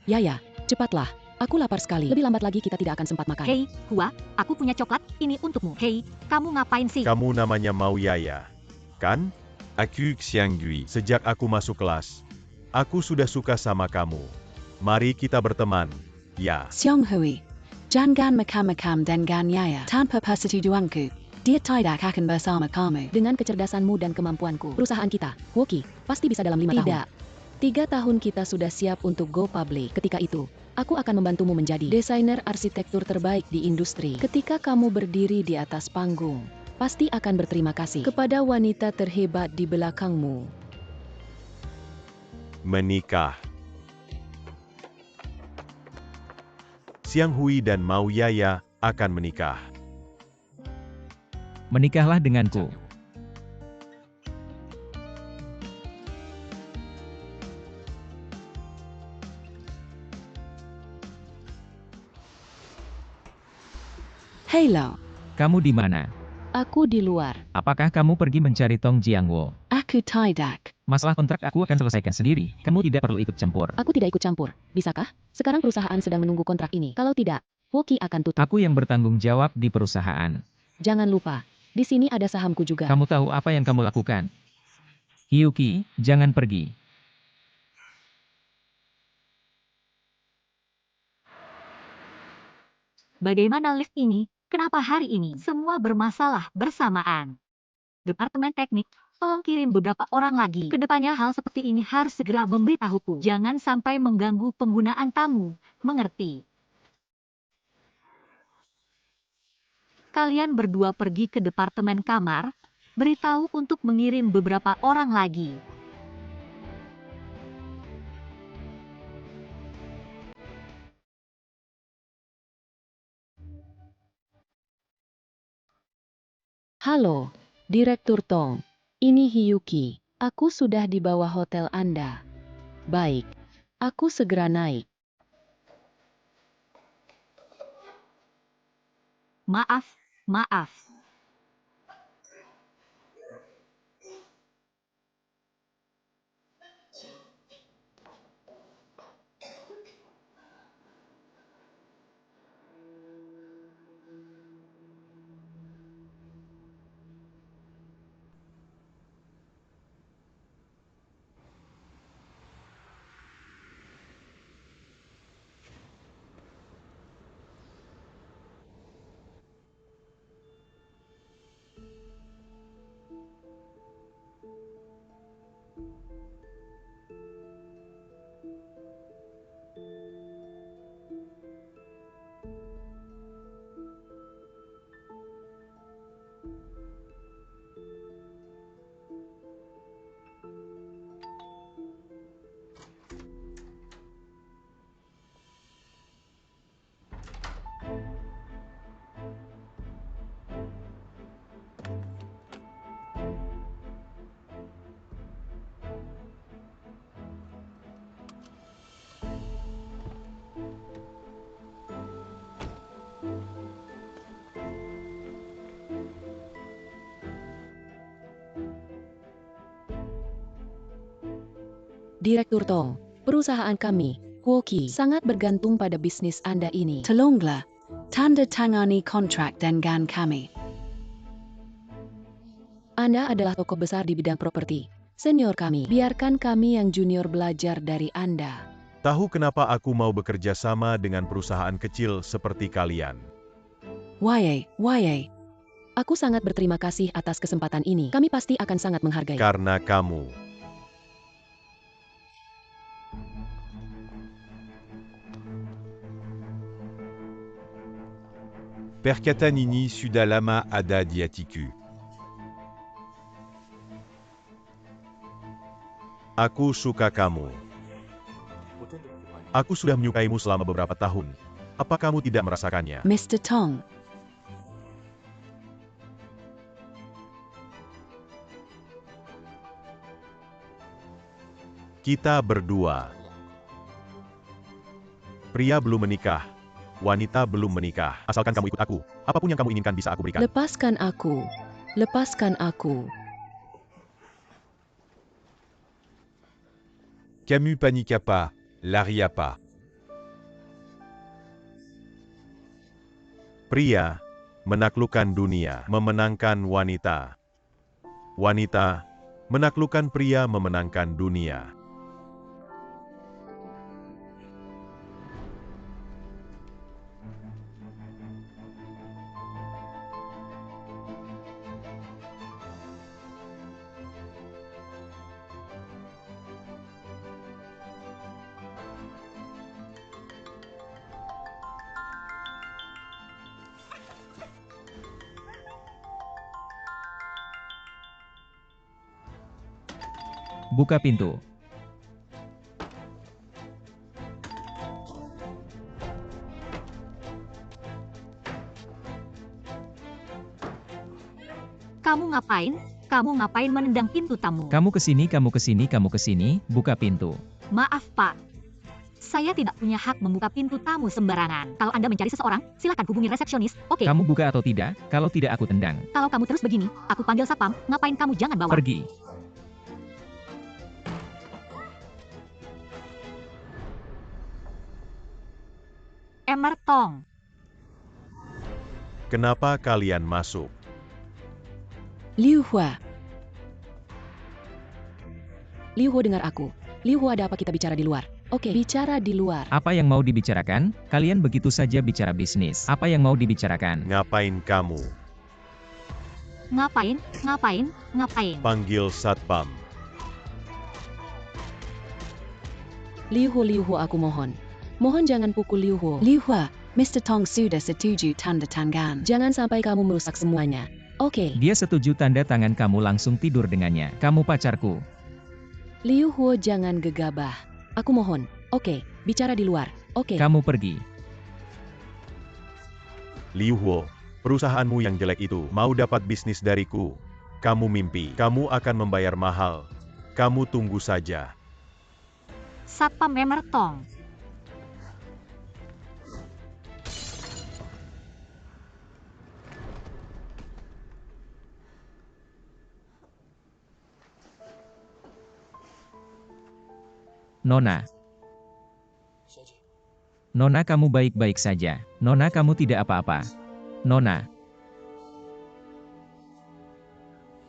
Ya, cepatlah. Aku lapar sekali. Lebih lambat lagi kita tidak akan sempat makan. Hei, Hua, aku punya coklat, ini untukmu. Hei, kamu ngapain sih? Kamu namanya Mau Yaya, kan? Aku Xianggui. Sejak aku masuk kelas, aku sudah suka sama kamu. Mari kita berteman, ya. Xiong Hui. Jangan makam-makam dengan Yaya. Tanpa persetujuanku, dia tidak akan bersama kamu. Dengan kecerdasanmu dan kemampuanku, perusahaan kita, Woki, pasti bisa dalam 5 tahun. Tidak. 3 tahun kita sudah siap untuk go public. Ketika itu, aku akan membantumu menjadi desainer arsitektur terbaik di industri. Ketika kamu berdiri di atas panggung, pasti akan berterima kasih kepada wanita terhebat di belakangmu. Menikah. Xiang Hui dan Mau Yaya akan menikah. Menikahlah denganku. Hello, Kamu di mana? aku di luar. Apakah kamu pergi mencari Tong Jiangwo? Aku tidak. Masalah kontrak aku akan selesaikan sendiri. Kamu tidak perlu ikut campur. Aku tidak ikut campur. Bisakah? Sekarang perusahaan sedang menunggu kontrak ini. Kalau tidak, Woki akan tutup. Aku yang bertanggung jawab di perusahaan. Jangan lupa, di sini ada sahamku juga. Kamu tahu apa yang kamu lakukan? Hyuki, jangan pergi. Bagaimana lift ini? Kenapa hari ini semua bermasalah bersamaan? Departemen teknik, tolong kirim beberapa orang lagi. Kedepannya hal seperti ini harus segera memberitahuku. Jangan sampai mengganggu penggunaan tamu. Mengerti? Kalian berdua pergi ke departemen kamar, beritahu untuk mengirim beberapa orang lagi. Halo, Direktur Tong. Ini Hyuki. Aku sudah di bawah hotel Anda. Baik, aku segera naik. Maaf. Direktur Tong, perusahaan kami, Woki, sangat bergantung pada bisnis Anda ini. Tolonglah, tanda tangani kontrak dengan kami. Anda adalah tokoh besar di bidang properti. Senior kami, biarkan kami yang junior belajar dari Anda. Tahu kenapa aku mau bekerja sama dengan perusahaan kecil seperti kalian? Waye. Aku sangat berterima kasih atas kesempatan ini. Kami pasti akan sangat menghargai. Karena kamu. Perkatanini sudah lama ada di hatiku. Aku suka kamu. Aku sudah menyukaimu selama beberapa tahun. Apa kamu tidak merasakannya? Mr. Tong, Kita berdua. Pria belum menikah. Wanita belum menikah. Asalkan kamu ikut aku. Apapun yang kamu inginkan bisa aku berikan. lepaskan aku. Lepaskan aku. Camus panika pas, Laria pas. Pria menaklukkan dunia, memenangkan wanita. Wanita menaklukkan pria, memenangkan dunia. Buka pintu. Kamu ngapain? Kamu ngapain menendang pintu tamu? Kamu kesini, kamu kesini, kamu kesini, buka pintu. Maaf Pak. Saya tidak punya hak membuka pintu tamu sembarangan. Kalau Anda mencari seseorang, silakan hubungi resepsionis, oke? Kamu buka atau tidak? Kalau tidak aku tendang. Kalau kamu terus begini, aku panggil satpam. Ngapain kamu jangan bawa? Pergi. Emertong. Kenapa kalian masuk? Liu Hua. Liu Hua, dengar aku. Liu Hua, ada apa kita bicara di luar? Oke, bicara di luar. Apa yang mau dibicarakan? Kalian begitu saja bicara bisnis. Apa yang mau dibicarakan? Ngapain kamu? Ngapain? Ngapain? Ngapain? Panggil satpam. Liu Hua, aku mohon. Mohon jangan pukul Liu Hua. Liu Hua, Mr. Tong sudah setuju tanda tangan. Jangan sampai kamu merusak semuanya. Oke. Dia setuju, tanda tangan, kamu langsung tidur dengannya. Kamu pacarku. Liu Hua, jangan gegabah. Aku mohon. Oke, bicara di luar. Oke. Kamu pergi. Liu Hua, perusahaanmu yang jelek itu mau dapat bisnis dariku. Kamu mimpi, kamu akan membayar mahal. Kamu tunggu saja. Satpam Emertong. Nona. Nona, kamu baik-baik saja. Nona, kamu tidak apa-apa. Nona.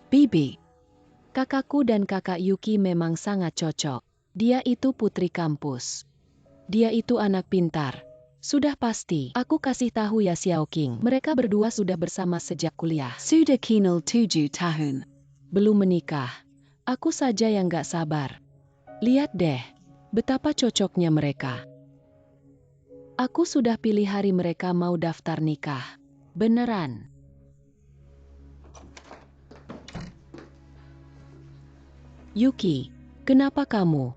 Bibi. Kakakku dan kakak Yuki memang sangat cocok. Dia itu putri kampus. Dia itu anak pintar. Sudah pasti, aku kasih tahu ya Xiao King. Mereka berdua sudah bersama sejak kuliah. Sudah kenal 7 tahun. Belum menikah. Aku saja yang gak sabar. Lihat deh, betapa cocoknya mereka. Aku sudah pilih hari mereka mau daftar nikah. Beneran. Yuki, kenapa kamu?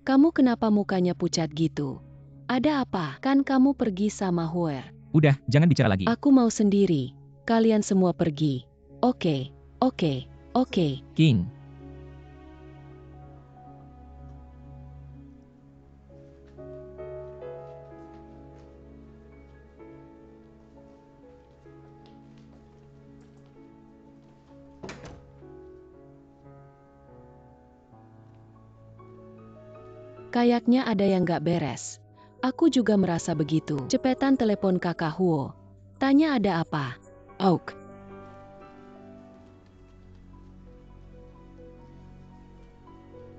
Kamu kenapa mukanya pucat gitu? Ada apa? Kan kamu pergi sama Huer. Udah, jangan bicara lagi. Aku mau sendiri. Kalian semua pergi. Oke. King. Kayaknya ada yang gak beres. Aku juga merasa begitu. Cepetan telepon kakak Huo. Tanya ada apa. Oak.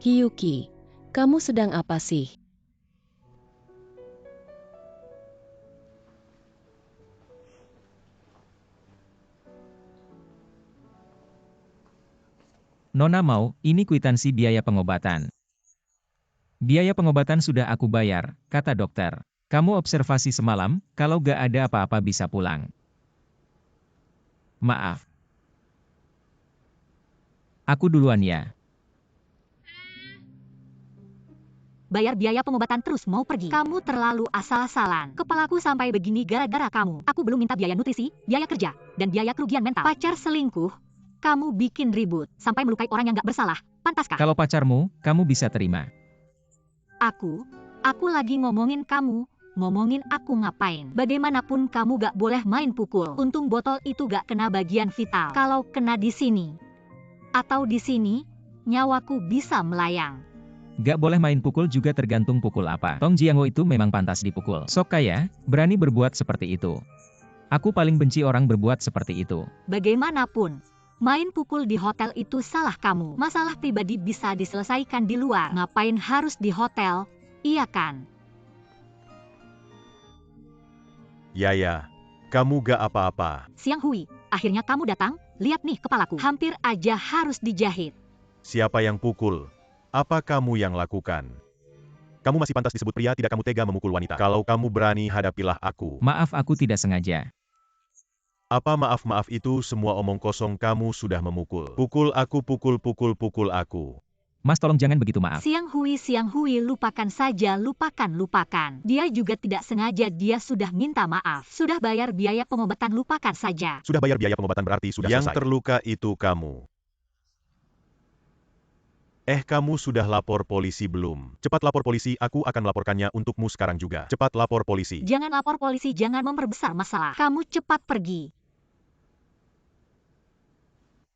Hiyuki, kamu sedang apa sih? Nona mau, ini kwitansi biaya pengobatan. Biaya pengobatan sudah aku bayar, kata dokter. Kamu observasi semalam, kalau gak ada apa-apa bisa pulang. Maaf. Aku duluan ya. Bayar biaya pengobatan terus mau pergi. Kamu terlalu asal-asalan. Kepalaku sampai begini gara-gara kamu. Aku belum minta biaya nutrisi, biaya kerja, dan biaya kerugian mental. Pacar selingkuh, kamu bikin ribut, sampai melukai orang yang gak bersalah. Pantaskah? Kalau pacarmu, kamu bisa terima. Aku lagi ngomongin kamu, ngomongin aku ngapain. Bagaimanapun kamu gak boleh main pukul. Untung botol itu gak kena bagian vital. Kalau kena di sini, atau di sini, nyawaku bisa melayang. Gak boleh main pukul juga tergantung pukul apa. Tong Jiangwo itu memang pantas dipukul. Sok kaya, berani berbuat seperti itu. Aku paling benci orang berbuat seperti itu. Bagaimanapun, main pukul di hotel itu salah kamu. Masalah pribadi bisa diselesaikan di luar. Ngapain harus di hotel? Iya kan? Yaya, kamu gak apa-apa. Siang Hui, akhirnya kamu datang. Lihat nih kepalaku. Hampir aja harus dijahit. Siapa yang pukul? Apa kamu yang lakukan? Kamu masih pantas disebut pria, tidak kamu tega memukul wanita. Kalau kamu berani, hadapilah aku. Maaf, aku tidak sengaja. Apa maaf-maaf itu semua omong kosong, kamu sudah memukul. Pukul aku, pukul aku. Mas, tolong jangan begitu, maaf. Siang Hui, lupakan saja, lupakan. Dia juga tidak sengaja, dia sudah minta maaf. Sudah bayar biaya pengobatan, lupakan saja. Sudah bayar biaya pengobatan berarti sudah selesai. Yang terluka itu kamu. Kamu sudah lapor polisi belum? Cepat lapor polisi, aku akan melaporkannya untukmu sekarang juga. Cepat lapor polisi. Jangan lapor polisi, jangan memperbesar masalah. Kamu cepat pergi.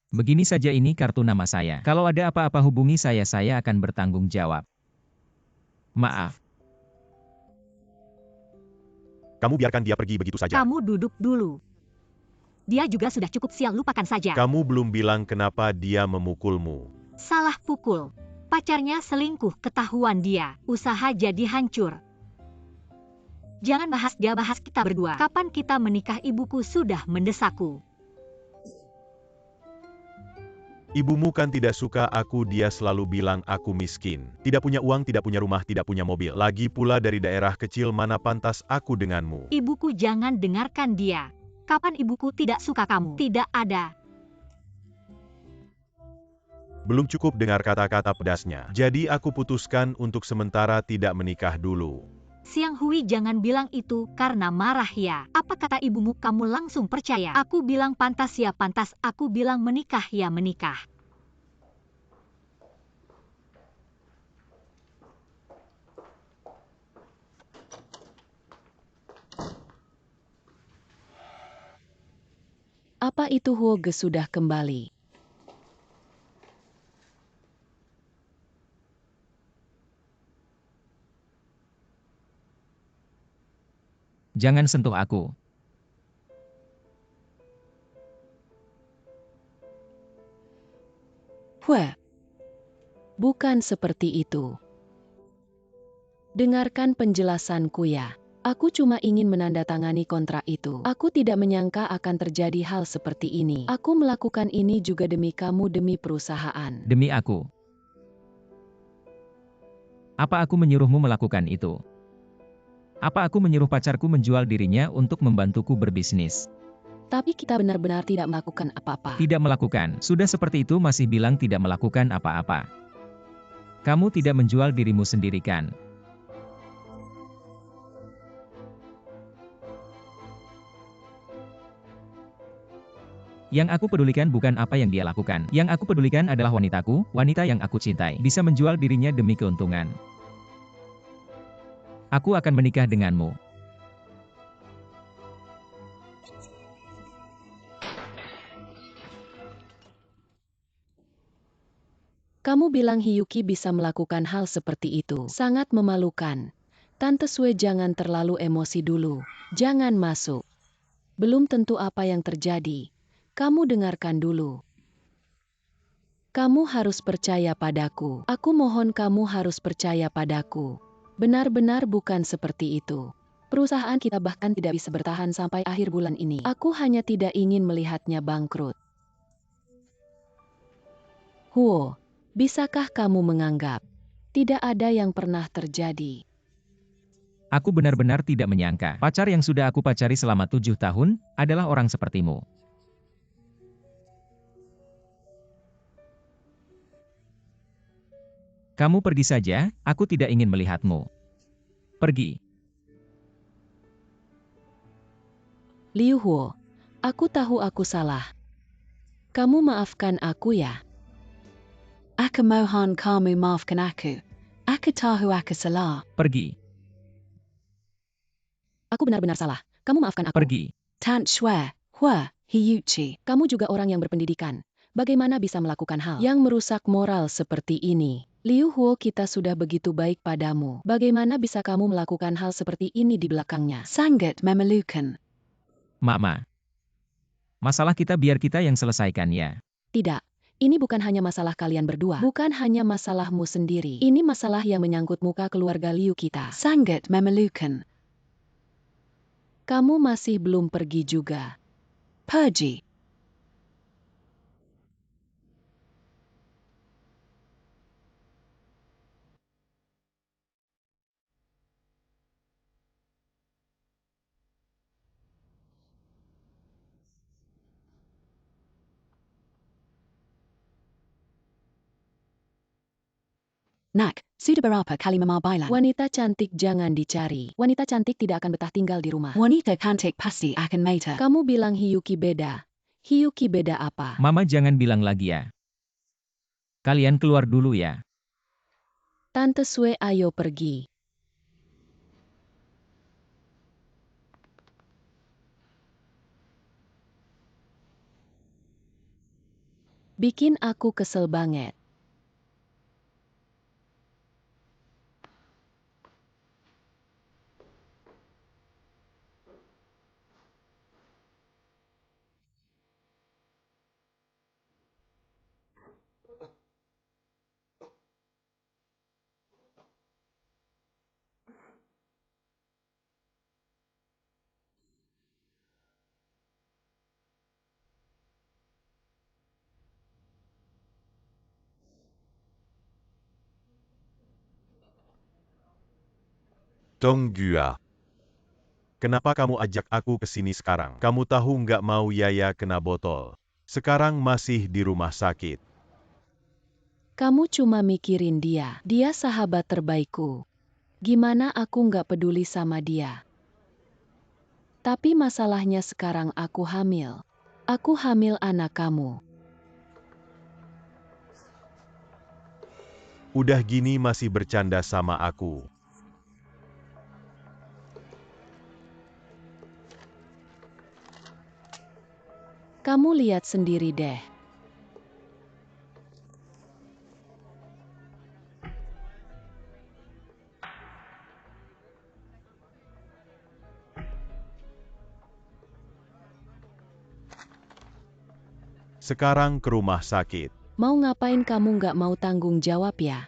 Begini saja, ini kartu nama saya. Kalau ada apa-apa hubungi saya akan bertanggung jawab. Maaf. Kamu biarkan dia pergi begitu saja. Kamu duduk dulu. Dia juga sudah cukup sial, lupakan saja. Kamu belum bilang kenapa dia memukulmu. Salah pukul. Pacarnya selingkuh, ketahuan dia. Usaha jadi hancur. Jangan bahas dia, bahas kita berdua. Kapan kita menikah? Ibuku sudah mendesakku. Ibumu kan tidak suka aku, dia selalu bilang aku miskin. Tidak punya uang, tidak punya rumah, tidak punya mobil. Lagi pula dari daerah kecil, mana pantas aku denganmu. Ibuku, jangan dengarkan dia. Kapan ibuku tidak suka kamu? Tidak ada. Belum cukup dengar kata-kata pedasnya. Jadi aku putuskan untuk sementara tidak menikah dulu. Siang Hui, jangan bilang itu karena marah ya. Apa kata ibumu kamu langsung percaya? Aku bilang pantas ya pantas, aku bilang menikah ya menikah. Apa itu Huoge sudah kembali? Jangan sentuh aku. Hue. Bukan seperti itu. Dengarkan penjelasanku ya. Aku cuma ingin menandatangani kontrak itu. Aku tidak menyangka akan terjadi hal seperti ini. Aku melakukan ini juga demi kamu, demi perusahaan. Demi aku. Apa aku menyuruhmu melakukan itu? Apa aku menyuruh pacarku menjual dirinya untuk membantuku berbisnis? Tapi kita benar-benar tidak melakukan apa-apa. Tidak melakukan. Sudah seperti itu masih bilang tidak melakukan apa-apa. Kamu tidak menjual dirimu sendiri kan? Yang aku pedulikan bukan apa yang dia lakukan. Yang aku pedulikan adalah wanitaku, wanita yang aku cintai. Bisa menjual dirinya demi keuntungan. Aku akan menikah denganmu. Kamu bilang Hiyuki bisa melakukan hal seperti itu. Sangat memalukan. Tante Sue, jangan terlalu emosi dulu. Jangan masuk. Belum tentu apa yang terjadi. Kamu dengarkan dulu. Kamu harus percaya padaku. Aku mohon kamu harus percaya padaku. Benar-benar bukan seperti itu. Perusahaan kita bahkan tidak bisa bertahan sampai akhir bulan ini. Aku hanya tidak ingin melihatnya bangkrut. Huo, bisakah kamu menganggap tidak ada yang pernah terjadi? Aku benar-benar tidak menyangka. Pacar yang sudah aku pacari selama 7 tahun adalah orang sepertimu. Kamu pergi saja, aku tidak ingin melihatmu. Pergi. Liu Huo, aku tahu aku salah. Kamu maafkan aku ya. Aku mohon kamu maafkan aku. Aku tahu aku salah. Pergi. Aku benar-benar salah. Kamu maafkan aku. Pergi. Tante Sue, Hua, Hiyuchi, kamu juga orang yang berpendidikan. Bagaimana bisa melakukan hal yang merusak moral seperti ini? Liu Huo, kita sudah begitu baik padamu. Bagaimana bisa kamu melakukan hal seperti ini di belakangnya? Sangat memalukan. Mama. Masalah kita biar kita yang selesaikan ya. Tidak. Ini bukan hanya masalah kalian berdua. Bukan hanya masalahmu sendiri. Ini masalah yang menyangkut muka keluarga Liu kita. Sangat memalukan. Kamu masih belum pergi juga. Pergi. Nak, sudah berapa kali Mama bilang? Wanita cantik jangan dicari. Wanita cantik tidak akan betah tinggal di rumah. Wanita cantik pasti akan mata. Kamu bilang Hiyuki beda. Hiyuki beda apa? Mama jangan bilang lagi ya. Kalian keluar dulu ya. Tante Sue ayo pergi. Bikin aku kesel banget. Dong Gua. Kenapa kamu ajak aku ke sini sekarang? Kamu tahu nggak mau Yaya kena botol. Sekarang masih di rumah sakit. Kamu cuma mikirin dia. Dia sahabat terbaikku. Gimana aku nggak peduli sama dia? Tapi masalahnya sekarang aku hamil. Aku hamil anak kamu. Udah gini masih bercanda sama aku. Kamu lihat sendiri deh. Sekarang ke rumah sakit. Mau ngapain kamu nggak mau tanggung jawab ya?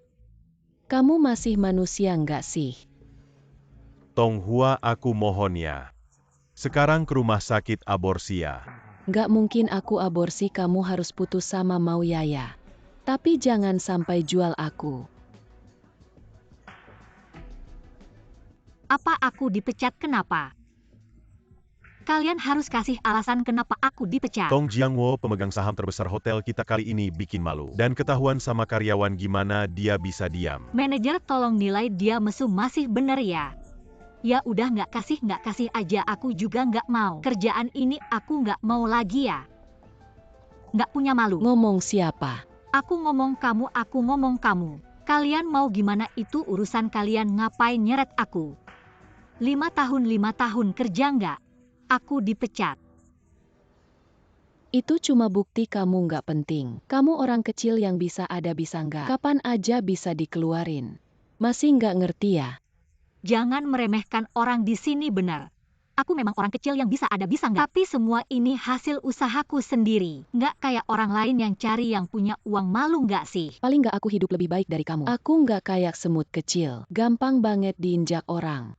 Kamu masih manusia nggak sih? Tong Hua aku mohon ya. Sekarang ke rumah sakit aborsi ya. Nggak mungkin aku aborsi, kamu harus putus sama Mau Yaya. Tapi jangan sampai jual aku. Apa aku dipecat kenapa? Kalian harus kasih alasan kenapa aku dipecat. Tong Jiangwo pemegang saham terbesar hotel kita kali ini bikin malu. Dan ketahuan sama karyawan gimana dia bisa diam. Manajer tolong nilai dia mesum masih bener ya. Ya udah nggak kasih aja, aku juga nggak mau. Kerjaan ini aku nggak mau lagi ya. Nggak punya malu. Ngomong siapa? Aku ngomong kamu. Kalian mau gimana itu urusan kalian, ngapain nyeret aku? 5 tahun kerja nggak? Aku dipecat. Itu cuma bukti kamu nggak penting. Kamu orang kecil yang bisa ada bisa nggak. Kapan aja bisa dikeluarin. Masih nggak ngerti ya? Jangan meremehkan orang di sini benar. Aku memang orang kecil yang bisa ada bisa nggak. Tapi semua ini hasil usahaku sendiri. Nggak kayak orang lain yang cari yang punya uang, malu nggak sih? Paling nggak aku hidup lebih baik dari kamu. Aku nggak kayak semut kecil. Gampang banget diinjak orang.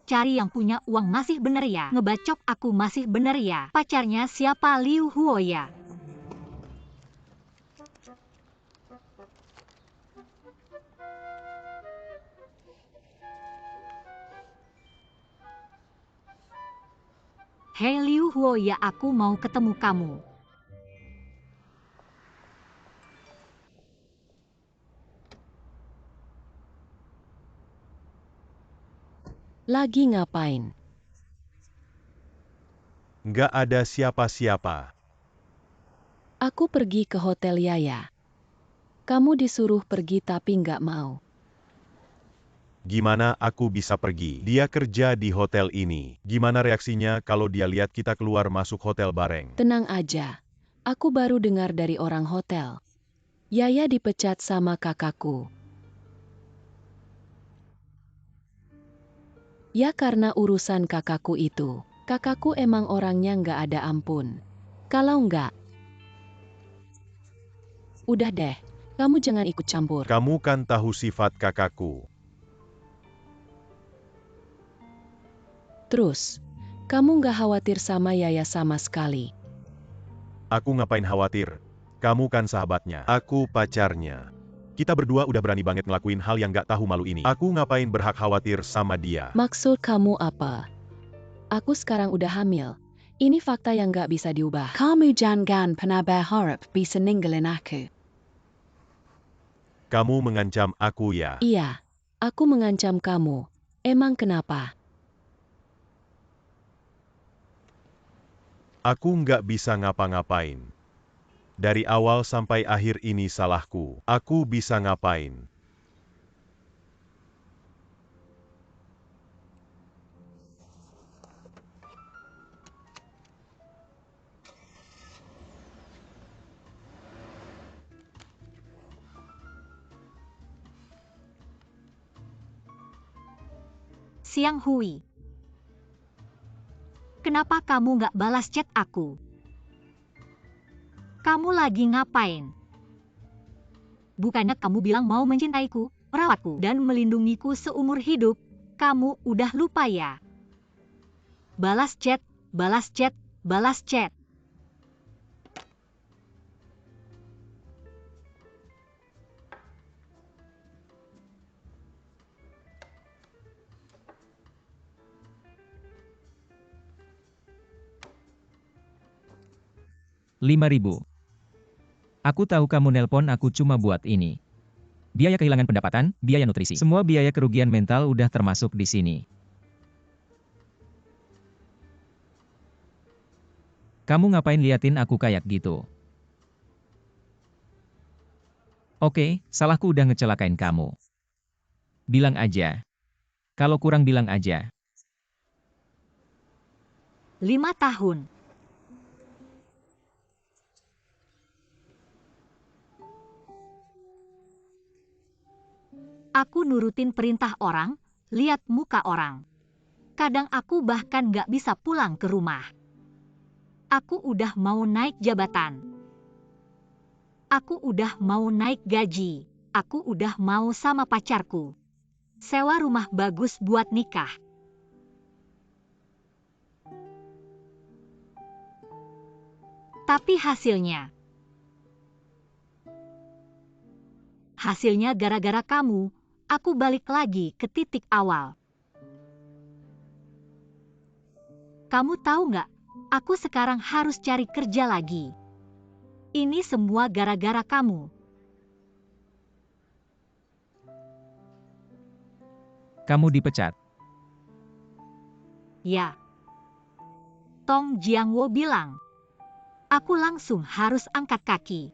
Cari yang punya uang masih bener ya? Ngebacok aku masih bener ya? Pacarnya siapa, Liu Huo ya? Hei Liu Huo ya, aku mau ketemu kamu. Lagi ngapain? Nggak ada siapa-siapa. Aku pergi ke hotel Yaya. Kamu disuruh pergi tapi nggak mau. Gimana aku bisa pergi? Dia kerja di hotel ini. Gimana reaksinya kalau dia lihat kita keluar masuk hotel bareng? Tenang aja. Aku baru dengar dari orang hotel. Yaya dipecat sama kakakku. Ya karena urusan kakakku itu. Kakakku emang orangnya nggak ada ampun. Kalau nggak, udah deh, kamu jangan ikut campur. Kamu kan tahu sifat kakakku. Terus, kamu nggak khawatir sama Yaya sama sekali. Aku ngapain khawatir? Kamu kan sahabatnya. Aku pacarnya. Kita berdua udah berani banget ngelakuin hal yang gak tahu malu ini. Aku ngapain berhak khawatir sama dia? Maksud kamu apa? Aku sekarang udah hamil. Ini fakta yang nggak bisa diubah. Kamu jangan pernah berharap bisa ninggalin aku. Kamu mengancam aku ya? Iya, aku mengancam kamu. Emang kenapa? Aku nggak bisa ngapa-ngapain. Dari awal sampai akhir ini salahku. Aku bisa ngapain? Siang Hui. Kenapa kamu nggak balas chat aku? Kamu lagi ngapain? Bukannya kamu bilang mau mencintaiku, merawatku, dan melindungiku seumur hidup? Kamu udah lupa ya? Balas chat, balas chat, balas chat. Rp5.000. Aku tahu kamu nelpon aku cuma buat ini. Biaya kehilangan pendapatan, biaya nutrisi. Semua biaya kerugian mental udah termasuk di sini. Kamu ngapain liatin aku kayak gitu? Oke, salahku udah ngecelakain kamu. Bilang aja. Kalau kurang bilang aja. 5 tahun. Aku nurutin perintah orang, lihat muka orang. Kadang aku bahkan gak bisa pulang ke rumah. Aku udah mau naik jabatan. Aku udah mau naik gaji. Aku udah mau sama pacarku. Sewa rumah bagus buat nikah. Tapi hasilnya gara-gara kamu, aku balik lagi ke titik awal. Kamu tahu nggak, aku sekarang harus cari kerja lagi. Ini semua gara-gara kamu. Kamu dipecat. Ya. Tong Jiangwo bilang. Aku langsung harus angkat kaki.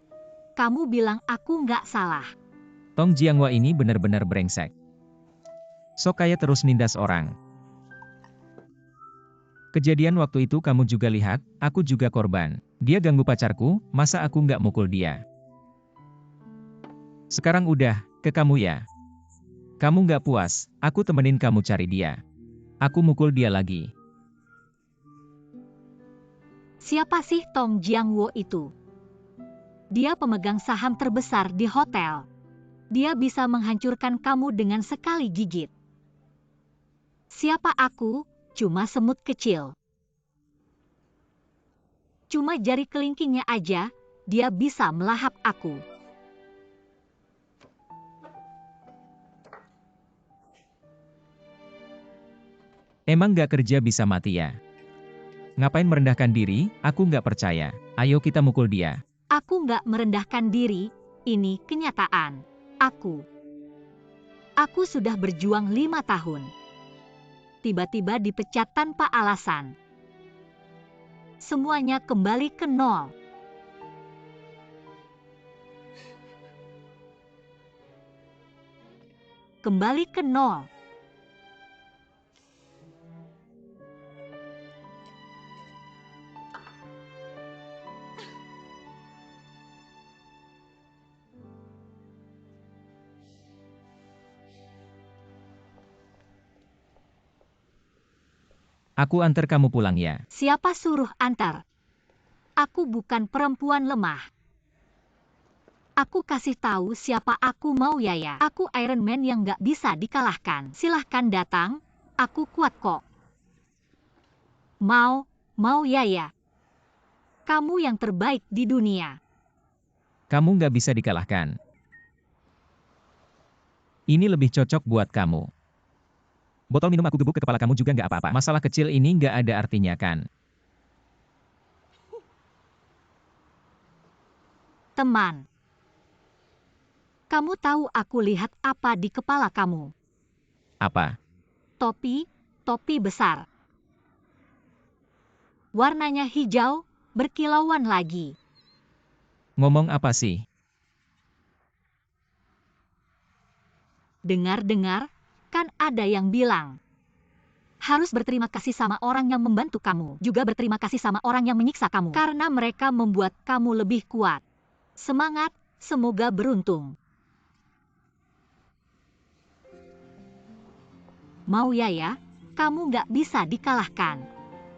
Kamu bilang aku nggak salah. Tong Jianghua ini bener-bener brengsek. Sok kayak terus nindas orang. Kejadian waktu itu kamu juga lihat, aku juga korban. Dia ganggu pacarku, masa aku nggak mukul dia? Sekarang udah, ke kamu ya. Kamu nggak puas, aku temenin kamu cari dia. Aku mukul dia lagi. Siapa sih Tong Jiangwo itu? Dia pemegang saham terbesar di hotel. Dia bisa menghancurkan kamu dengan sekali gigit. Siapa aku? Cuma semut kecil. Cuma jari kelingkingnya aja, dia bisa melahap aku. Emang nggak kerja bisa mati ya? Ngapain merendahkan diri, aku nggak percaya. Ayo kita mukul dia. Aku nggak merendahkan diri, ini kenyataan. Aku sudah berjuang 5 tahun. Tiba-tiba dipecat tanpa alasan. Semuanya kembali ke nol. Kembali ke nol. Aku antar kamu pulang ya. Siapa suruh antar? Aku bukan perempuan lemah. Aku kasih tahu siapa aku mau Yaya. Aku Iron Man yang gak bisa dikalahkan. Silahkan datang, aku kuat kok. Mau Yaya. Kamu yang terbaik di dunia. Kamu nggak bisa dikalahkan. Ini lebih cocok buat kamu. Botol minum aku gebuk ke kepala kamu juga nggak apa-apa. Masalah kecil ini nggak ada artinya kan? Teman. Kamu tahu aku lihat apa di kepala kamu? Apa? Topi besar. Warnanya hijau, berkilauan lagi. Ngomong apa sih? Dengar-dengar, kan ada yang bilang. Harus berterima kasih sama orang yang membantu kamu. Juga berterima kasih sama orang yang menyiksa kamu. Karena mereka membuat kamu lebih kuat. Semangat, semoga beruntung. Mau Yaya, kamu gak bisa dikalahkan.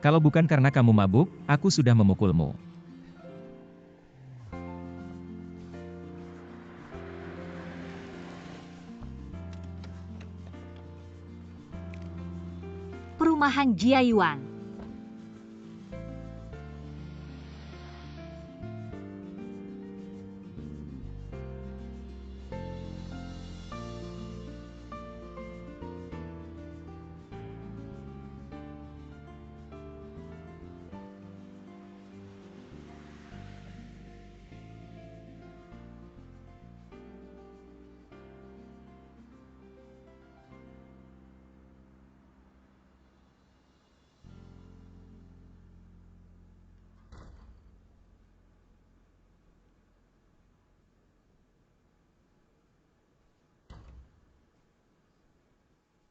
Kalau bukan karena kamu mabuk, aku sudah memukulmu. Perumahan Jiayuan.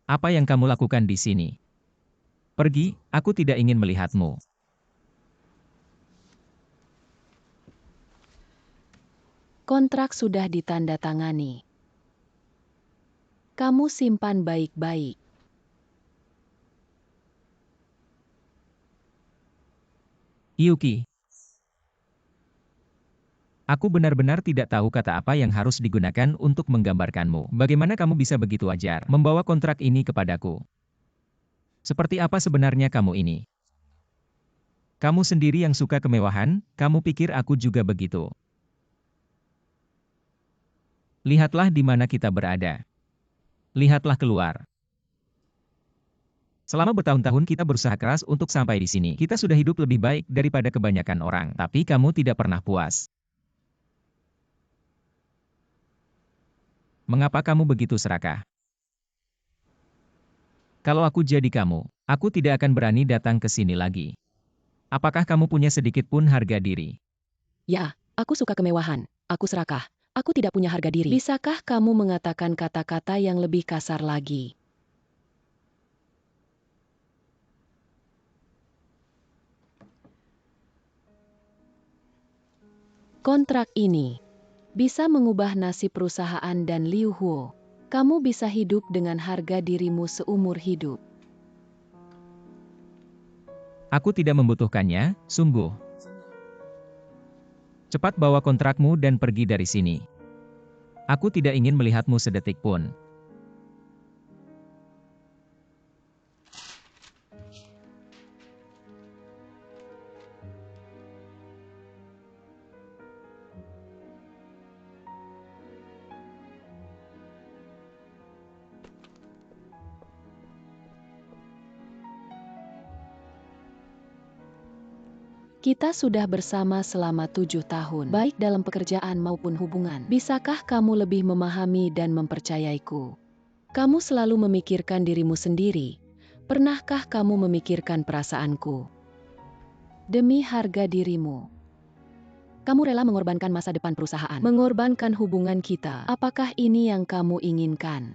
Apa yang kamu lakukan di sini? Pergi, aku tidak ingin melihatmu. Kontrak sudah ditandatangani. Kamu simpan baik-baik. Yuki. Aku benar-benar tidak tahu kata apa yang harus digunakan untuk menggambarkanmu. Bagaimana kamu bisa begitu ajar membawa kontrak ini kepadaku? Seperti apa sebenarnya kamu ini? Kamu sendiri yang suka kemewahan, kamu pikir aku juga begitu. Lihatlah di mana kita berada. Lihatlah keluar. Selama bertahun-tahun kita berusaha keras untuk sampai di sini. Kita sudah hidup lebih baik daripada kebanyakan orang, tapi kamu tidak pernah puas. Mengapa kamu begitu serakah? Kalau aku jadi kamu, aku tidak akan berani datang ke sini lagi. Apakah kamu punya sedikit pun harga diri? Ya, aku suka kemewahan. Aku serakah. Aku tidak punya harga diri. Bisakah kamu mengatakan kata-kata yang lebih kasar lagi? Kontrak ini bisa mengubah nasib perusahaan dan Liu Huo. Kamu bisa hidup dengan harga dirimu seumur hidup. Aku tidak membutuhkannya, sungguh. Cepat bawa kontrakmu dan pergi dari sini. Aku tidak ingin melihatmu sedetik pun. Kita sudah bersama selama 7 tahun, baik dalam pekerjaan maupun hubungan. Bisakah kamu lebih memahami dan mempercayaiku? Kamu selalu memikirkan dirimu sendiri. Pernahkah kamu memikirkan perasaanku? Demi harga dirimu, kamu rela mengorbankan masa depan perusahaan, mengorbankan hubungan kita. Apakah ini yang kamu inginkan?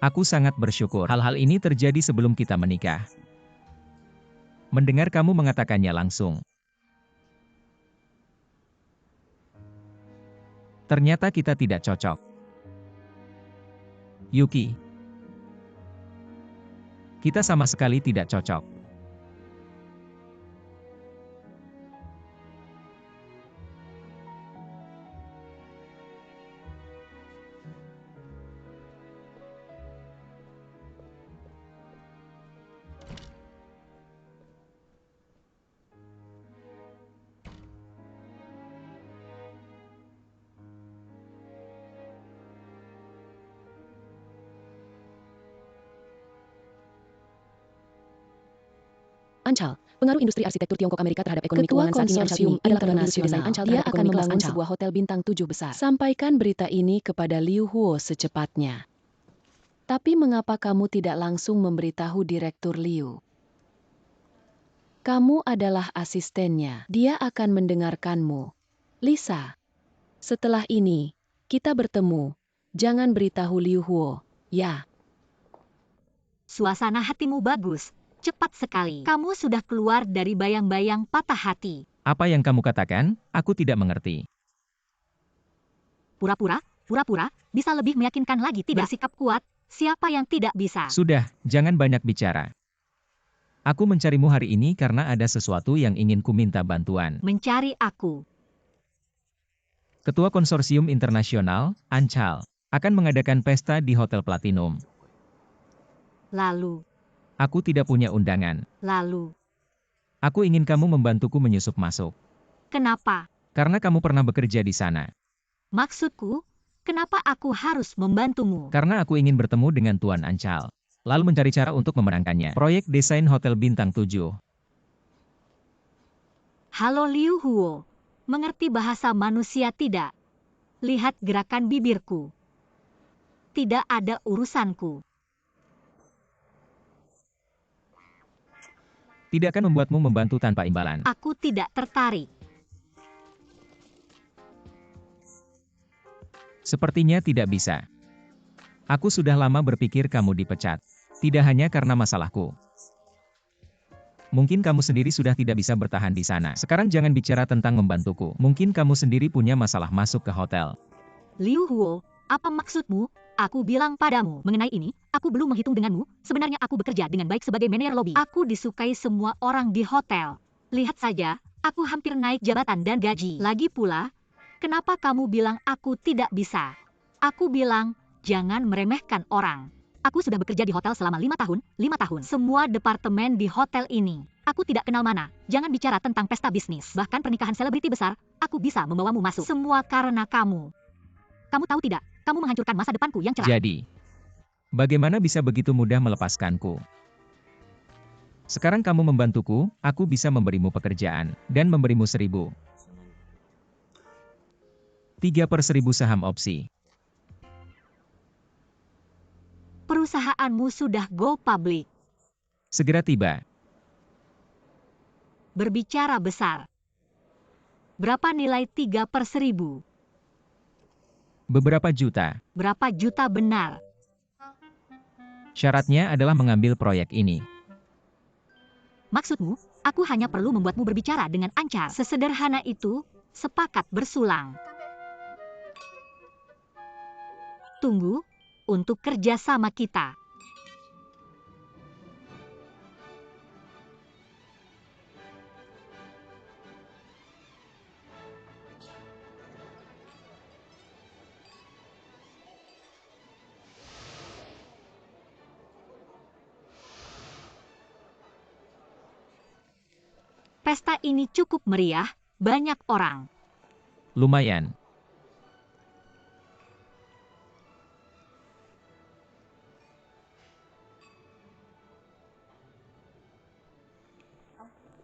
Aku sangat bersyukur hal-hal ini terjadi sebelum kita menikah. Mendengar kamu mengatakannya langsung. Ternyata kita tidak cocok. Yuki. Kita sama sekali tidak cocok. Ancal, pengaruh industri arsitektur Tiongkok Amerika terhadap ekonomi keuangan saat ini. Ancal Liu adalah pengaruh industri desain Ancal. Dia akan membangun sebuah hotel bintang 7 besar. Sampaikan berita ini kepada Liu Huo secepatnya. Tapi mengapa kamu tidak langsung memberitahu Direktur Liu? Kamu adalah asistennya. Dia akan mendengarkanmu. Lisa, setelah ini, kita bertemu. Jangan beritahu Liu Huo, ya. Suasana hatimu bagus. Cepat sekali. Kamu sudah keluar dari bayang-bayang patah hati. Apa yang kamu katakan? Aku tidak mengerti. Pura-pura, bisa lebih meyakinkan lagi tidak? Bersikap kuat, siapa yang tidak bisa? Sudah, jangan banyak bicara. Aku mencarimu hari ini karena ada sesuatu yang ingin ku minta bantuan. Mencari aku. Ketua Konsorsium Internasional, Ancal, akan mengadakan pesta di Hotel Platinum. Lalu, Aku tidak punya undangan. Aku ingin kamu membantuku menyusup masuk. Kenapa? Karena kamu pernah bekerja di sana. Maksudku, kenapa aku harus membantumu? Karena aku ingin bertemu dengan Tuan Ancal. Lalu mencari cara untuk memenangkannya. Proyek desain Hotel Bintang 7. Halo Liu Huo. Mengerti bahasa manusia tidak? Lihat gerakan bibirku. Tidak ada urusanku. Tidak akan membuatmu membantu tanpa imbalan. Aku tidak tertarik. Sepertinya tidak bisa. Aku sudah lama berpikir kamu dipecat. Tidak hanya karena masalahku. Mungkin kamu sendiri sudah tidak bisa bertahan di sana. Sekarang jangan bicara tentang membantuku. Mungkin kamu sendiri punya masalah masuk ke hotel. Liu Huo, apa maksudmu? Aku bilang padamu, mengenai ini, aku belum menghitung denganmu, sebenarnya aku bekerja dengan baik sebagai manajer lobi. Aku disukai semua orang di hotel. Lihat saja, aku hampir naik jabatan dan gaji. Lagi pula, kenapa kamu bilang aku tidak bisa? Aku bilang, jangan meremehkan orang. Aku sudah bekerja di hotel selama 5 tahun, 5 tahun. Semua departemen di hotel ini. Aku tidak kenal mana, jangan bicara tentang pesta bisnis. Bahkan pernikahan selebriti besar, aku bisa membawamu masuk. Semua karena kamu. Kamu tahu tidak? Kamu menghancurkan masa depanku yang cerah. Jadi, bagaimana bisa begitu mudah melepaskanku? Sekarang kamu membantuku, aku bisa memberimu pekerjaan, dan memberimu 1.000. 3/1000 saham opsi. Perusahaanmu sudah go public. Segera tiba. Berbicara besar. Berapa nilai 3/1000? Beberapa juta. Berapa juta benar? Syaratnya adalah mengambil proyek ini. Maksudmu, aku hanya perlu membuatmu berbicara dengan Ancal. Sesederhana itu, sepakat bersulang. Tunggu, untuk kerja sama kita. Pesta ini cukup meriah, banyak orang. Lumayan.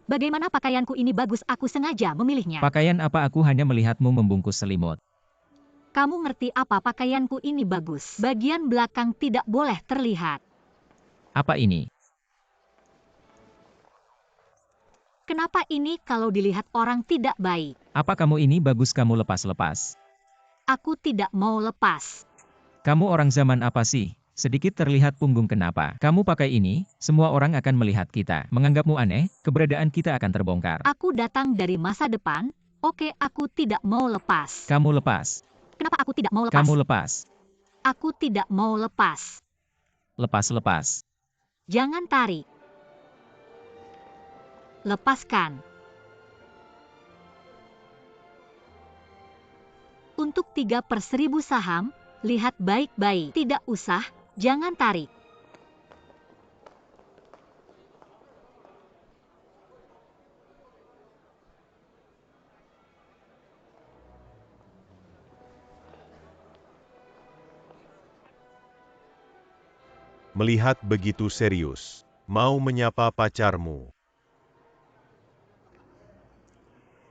Bagaimana pakaianku ini bagus, aku sengaja memilihnya. Pakaian apa? Aku hanya melihatmu membungkus selimut. Kamu ngerti apa pakaianku ini bagus? Bagian belakang tidak boleh terlihat. Apa ini? Kenapa ini kalau dilihat orang tidak baik? Apa kamu ini bagus kamu lepas-lepas? Aku tidak mau lepas. Kamu orang zaman apa sih? Sedikit terlihat punggung kenapa? Kamu pakai ini, semua orang akan melihat kita. Menganggapmu aneh, keberadaan kita akan terbongkar. Aku datang dari masa depan, oke aku tidak mau lepas. Kamu lepas. Kenapa aku tidak mau lepas? Kamu lepas. Aku tidak mau lepas. Lepas. Jangan tarik. Lepaskan. Untuk 3/1000 saham, lihat baik-baik. Tidak usah, jangan tarik. Melihat begitu serius, mau menyapa pacarmu.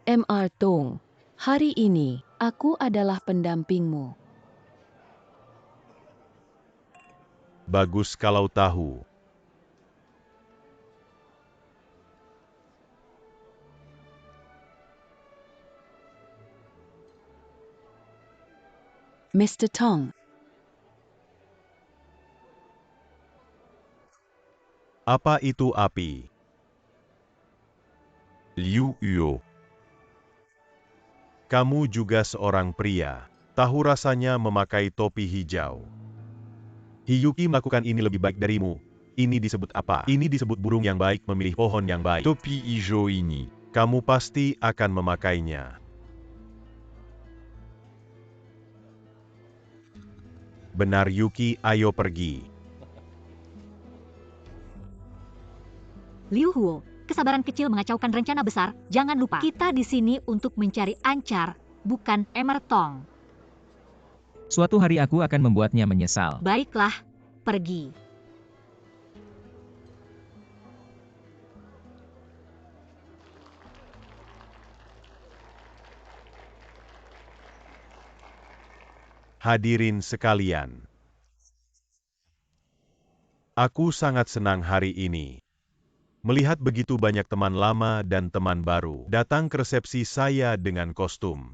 Mr. Tong, hari ini, aku adalah pendampingmu. Bagus kalau tahu. Mr. Tong, Apa itu api? Liu Yuo. Kamu juga seorang pria. Tahu rasanya memakai topi hijau. Hiyuki melakukan ini lebih baik darimu. Ini disebut apa? Ini disebut burung yang baik memilih pohon yang baik. Topi hijau ini. Kamu pasti akan memakainya. Benar Yuki, ayo pergi. Liu Huo, kesabaran kecil mengacaukan rencana besar. Jangan lupa, kita di sini untuk mencari Ancar, bukan Mr. Tong. Suatu hari aku akan membuatnya menyesal. Baiklah, pergi. Hadirin sekalian. Aku sangat senang hari ini. Melihat begitu banyak teman lama dan teman baru datang ke resepsi saya dengan kostum.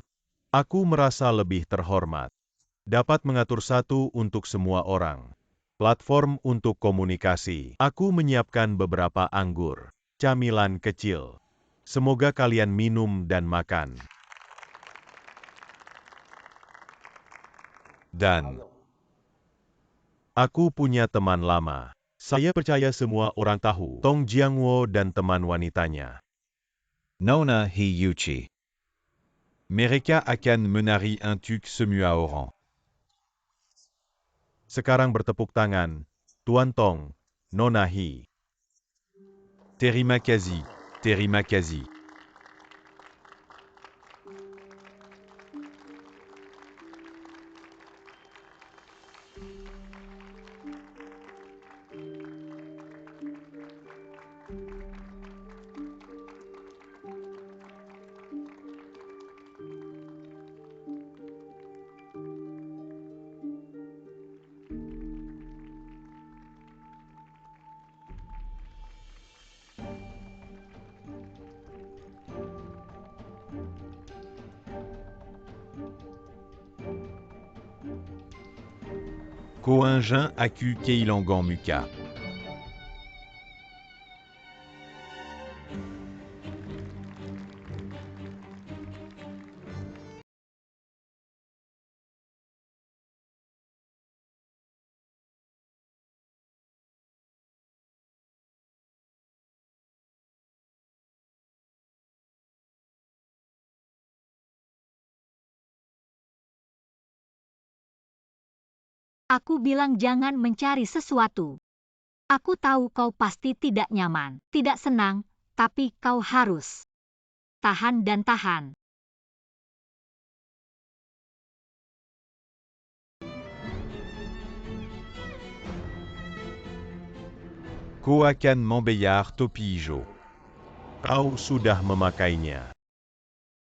Aku merasa lebih terhormat. Dapat mengatur satu untuk semua orang. Platform untuk komunikasi. Aku menyiapkan beberapa anggur, camilan kecil. Semoga kalian minum dan makan. Dan aku punya teman lama. Saya percaya semua orang tahu Tong Jiangwo dan teman wanitanya. Nona Hiyuchi. Mereka akan menari untuk semua orang. Sekarang bertepuk tangan, Tuan Tong, Nona Hi. Terima kasih, terima kasih. Koinjin Aku Keilangan Muka. Aku bilang jangan mencari sesuatu. Aku tahu kau pasti tidak nyaman, tidak senang, tapi kau harus tahan dan tahan. Kau akan membayar topi hijau. Kau sudah memakainya.